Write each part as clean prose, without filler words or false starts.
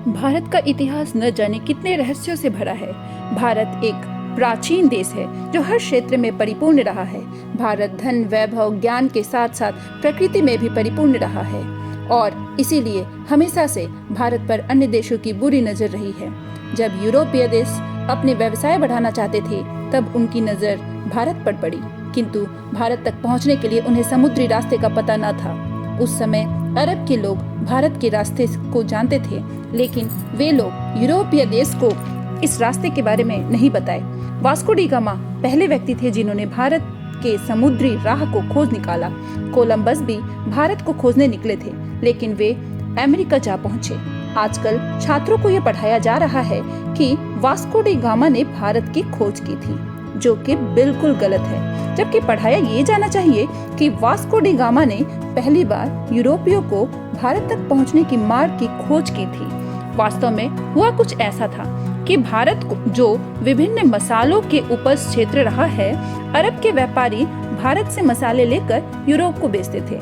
भारत का इतिहास न जाने कितने रहस्यों से भरा है। भारत एक प्राचीन देश है जो हर क्षेत्र में परिपूर्ण रहा है। भारत धन, वैभव, ज्ञान के साथ साथ प्रकृति में भी परिपूर्ण रहा है और इसीलिए हमेशा से भारत पर अन्य देशों की बुरी नजर रही है। जब यूरोपीय देश अपने व्यवसाय बढ़ाना चाहते थे तब उनकी नजर भारत पर पड़ी, किंतु भारत तक पहुंचने के लिए उन्हें समुद्री रास्ते का पता न था। उस समय अरब के लोग भारत के रास्ते को जानते थे, लेकिन वे लोग यूरोपीय देश को इस रास्ते के बारे में नहीं बताए। वास्को डी गामा पहले व्यक्ति थे जिन्होंने भारत के समुद्री राह को खोज निकाला। कोलंबस भी भारत को खोजने निकले थे, लेकिन वे अमेरिका जा पहुंचे। आजकल छात्रों को यह पढ़ाया जा रहा है कि वास्को डी गामा ने भारत की खोज की थी, जो कि बिल्कुल गलत है। जबकि पढ़ाया ये जाना चाहिए कि वास्को डी गामा ने पहली बार यूरोपियों को भारत तक पहुंचने की मार्ग की खोज की थी। वास्तव में हुआ कुछ ऐसा था कि भारत को जो विभिन्न मसालों के उपज क्षेत्र रहा है, अरब के व्यापारी भारत से मसाले लेकर यूरोप को बेचते थे।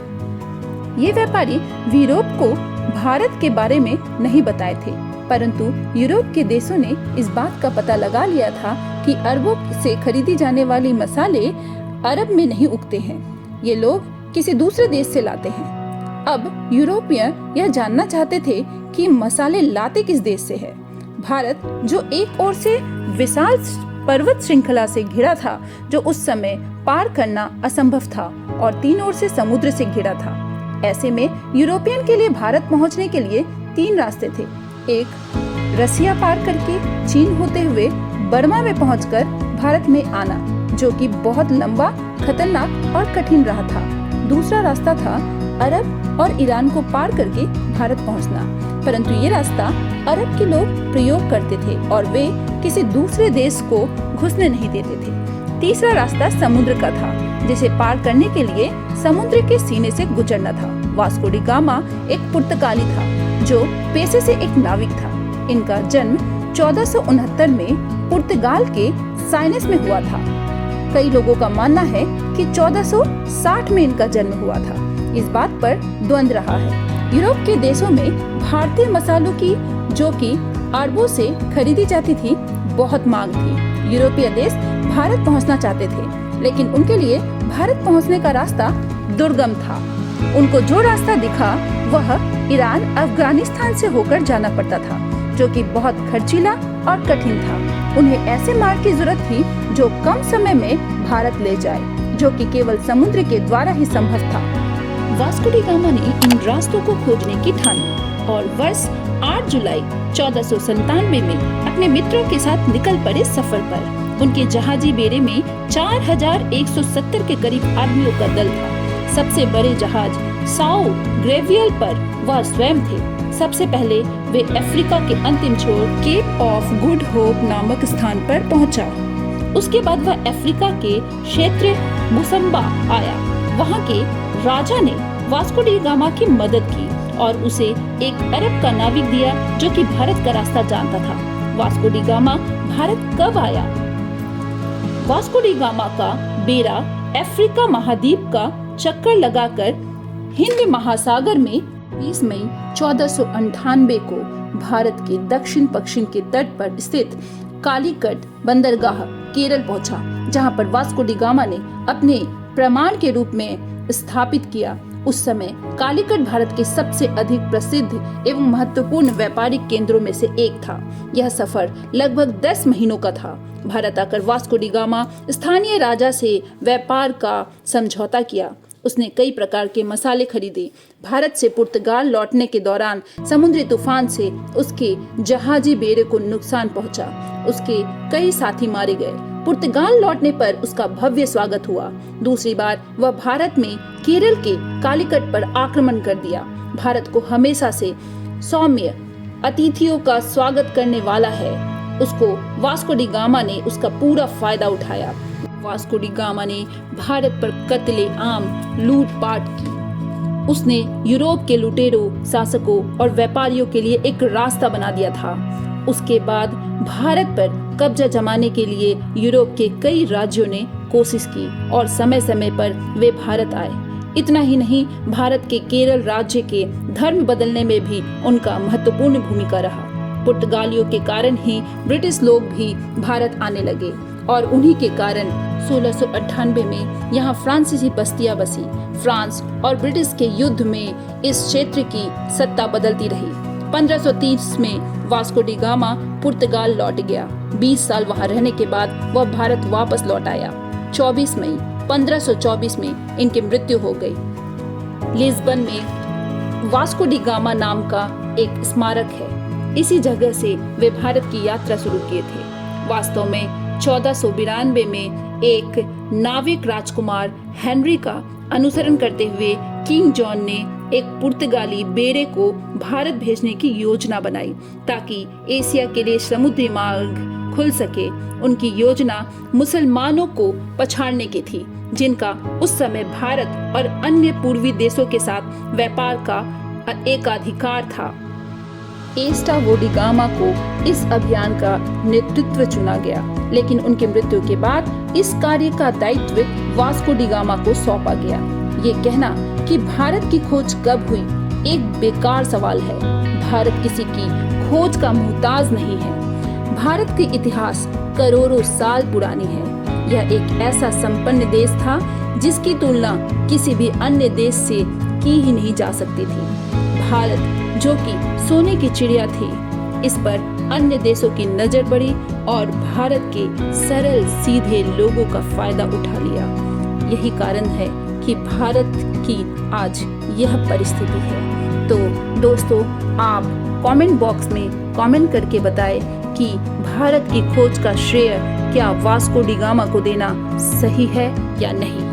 ये व्यापारी यूरोप को भारत के बारे में नहीं बताए थे, परंतु यूरोप के देशों ने इस बात का पता लगा लिया था कि अरबों से खरीदी जाने वाली मसाले अरब में नहीं उगते हैं, ये लोग किसी दूसरे देश से लाते हैं। अब यूरोपियन यह जानना चाहते थे कि मसाले लाते किस देश से है। भारत जो एक ओर से विशाल पर्वत श्रृंखला से घिरा था, जो उस समय पार करना असंभव था, और तीन ओर से समुद्र से घिरा था। ऐसे में यूरोपियन के लिए भारत पहुंचने के लिए तीन रास्ते थे। एक, रसिया पार करके चीन होते हुए बर्मा में पहुंचकर भारत में आना, जो कि बहुत लंबा, खतरनाक और कठिन रहा था। दूसरा रास्ता था अरब और ईरान को पार करके भारत पहुंचना, परंतु ये रास्ता अरब के लोग प्रयोग करते थे और वे किसी दूसरे देश को घुसने नहीं देते थे। तीसरा रास्ता समुद्र का था, जिसे पार करने के लिए समुद्र के सीने से गुजरना था। वास्को डी गामा एक पुर्तगाली था जो पेशे से एक नाविक था। इनका जन्म 1469 में पुर्तगाल के साइनेस में हुआ था। कई लोगों का मानना है कि 1460 में इनका जन्म हुआ था। इस बात पर द्वंद्व रहा है। यूरोप के देशों में भारतीय मसालों की, जो कि अरबों से खरीदी जाती थी, बहुत मांग थी। यूरोपीय देश भारत पहुंचना चाहते थे, लेकिन उनके लिए भारत पहुंचने का रास्ता दुर्गम था। उनको जो रास्ता दिखा वह ईरान, अफगानिस्तान से होकर जाना पड़ता था, जो कि बहुत खर्चीला और कठिन था। उन्हें ऐसे मार्ग की जरूरत थी जो कम समय में भारत ले जाए, जो कि केवल समुद्र के द्वारा ही संभव था। वास्को डी गामा ने इन रास्तों को खोजने की ठानी और वर्ष 8 जुलाई 1497 में अपने मित्रों के साथ निकल पड़े सफर पर। उनके जहाजी बेड़े में 4170 के करीब आदमियों का दल था। सबसे बड़े जहाज साओ ग्रेवियल पर वह स्वयं थे। सबसे पहले वे अफ्रीका के अंतिम छोर केप ऑफ गुड होप नामक स्थान पर पहुंचा। उसके बाद वह अफ्रीका के क्षेत्र मुसम्बा आया। वहां के राजा ने वास्को डी गामा की मदद की और उसे एक अरब का नाविक दिया जो कि भारत का रास्ता जानता था। वास्को डी गामा भारत कब आया? वास्को डी गामा का बेड़ा अफ्रीका महाद्वीप का चक्कर लगाकर हिंद महासागर में 20 मई 1498 को भारत के दक्षिण पश्चिम के तट पर स्थित कालीकट बंदरगाह केरल पहुंचा, जहां पर वास्को डी गामा ने अपने प्रमाण के रूप में स्थापित किया। उस समय कालीकट भारत के सबसे अधिक प्रसिद्ध एवं महत्वपूर्ण व्यापारिक केंद्रों में से एक था। यह सफर लगभग 10 महीनों का था। भारत आकर वास्को डी गामा स्थानीय राजा से व्यापार का समझौता किया। उसने कई प्रकार के मसाले खरीदे। भारत से पुर्तगाल लौटने के दौरान समुद्री तूफान से उसके जहाजी बेड़े को नुकसान पहुंचा। उसके कई साथी मारे गए। पुर्तगाल लौटने पर उसका भव्य स्वागत हुआ। दूसरी बार वह भारत में केरल के कालीकट पर आक्रमण कर दिया। भारत को हमेशा से सौम्य अतिथियों का स्वागत करने वाला है। उसको वास्को डी गामा ने उसका पूरा फायदा उठाया। वास्को डी गामा ने भारत पर कत्ले आम लूटपाट की। उसने यूरोप के लुटेरों, शासकों और व्यापारियों के लिए एक रास्ता बना दिया था। उसके बाद भारत पर कब्जा जमाने के लिए यूरोप के कई राज्यों ने कोशिश की और समय समय पर वे भारत आए। इतना ही नहीं, भारत के केरल राज्य के धर्म बदलने में भी उनका महत्वपूर्ण भूमिका रहा। पुर्तगालियों के कारण ही ब्रिटिश लोग भी भारत आने लगे और उन्हीं के कारण 1698 में यहाँ फ्रांसीसी बस्तियां बसी। फ्रांस और ब्रिटिश के युद्ध में इस क्षेत्र की सत्ता बदलती रही। 1530 में वास्को डी गामा पुर्तगाल लौट गया। 20 साल वहां रहने के बाद वह भारत वापस लौट आया। 24 मई 1524 में इनकी मृत्यु हो गई। लिस्बन में वास्को डी गामा नाम का एक स्मारक है। इसी जगह से वे भारत की यात्रा शुरू किए थे। वास्तव में 1492 में एक नाविक राजकुमार हेनरी का अनुसरण करते हुए किंग जॉन ने एक पुर्तगाली बेड़े को भारत भेजने की योजना बनाई ताकि एशिया के लिए समुद्री मार्ग खुल सके। उनकी योजना मुसलमानों को पछाड़ने की थी, जिनका उस समय भारत और अन्य पूर्वी देशों के साथ व्यापार का एकाधिकार था। एस्टावो डी गामा को इस अभियान का नेतृत्व चुना गया, लेकिन उनकी मृत्यु के बाद इस कार्य का दायित्व वास्को डी गामा को सौंपा गया। ये कहना कि भारत की खोज कब हुई एक बेकार सवाल है। भारत किसी की खोज का मोहताज नहीं है। भारत का इतिहास करोड़ों साल पुरानी है। यह एक ऐसा संपन्न देश था जिसकी तुलना किसी भी अन्य देश से की ही नहीं जा सकती थी। भारत जो कि सोने की चिड़िया थी, इस पर अन्य देशों की नजर पड़ी और भारत के सरल सीधे लोगों का फायदा उठा लिया। यही कारण है कि भारत की आज यह परिस्थिति है। तो दोस्तों, आप कमेंट बॉक्स में कमेंट करके बताएं कि भारत की खोज का श्रेय क्या वास्को डी गामा को देना सही है या नहीं।